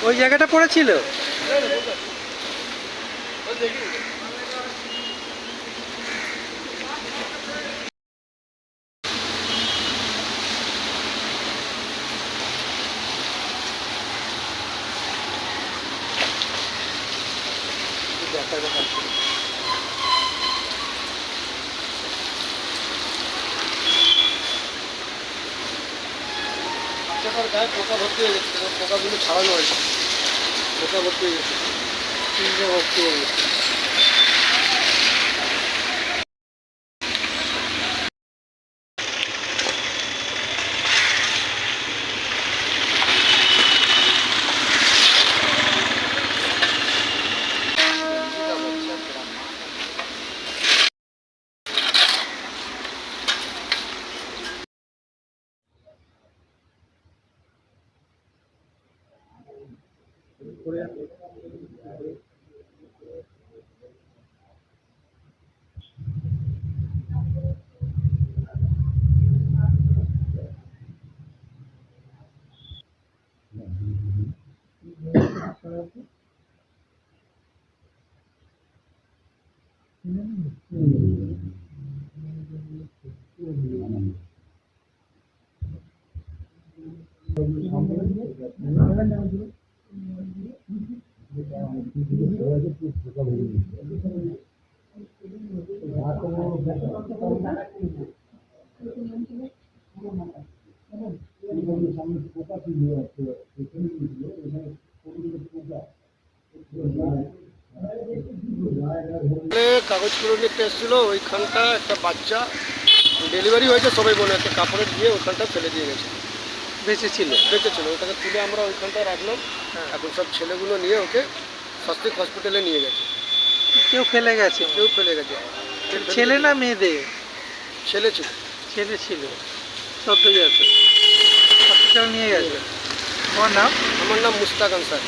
ওই জায়গাটা পড়েছিল। বাচ্চাটার গায়ে পোকা ভর্তি হয়ে গেছে, পোকাগুলো ছাড়ানো হয়েছে, পোকা ভর্তি হয়ে গেছে, ভর্তি হয়ে গেছে। কাগজগুলো নিতে এসেছিল, ওইখানটা একটা বাচ্চা ডেলিভারি হয়েছে সবাই বলে, একটা কাপড়ে দিয়ে ওইখানটা ফেলে দিয়ে গেছে। বেঁচেছিল? বেঁচেছিল, ওটাকে তুলে আমরা ওইখানটা রাখলাম। এখন সব ছেলেগুলো নিয়ে ওকে স্বস্তিক হসপিটালে নিয়ে গেছে। কেউ ফেলে গেছে? কেউ ফেলে গেছে। ছেলে না মেয়েদের? ছেলে ছিল। ছেলে ছিল, সদ্যজাত। হসপিটাল নিয়ে গেছে। তোমার নাম? আমার নাম মুস্তাক আনসার।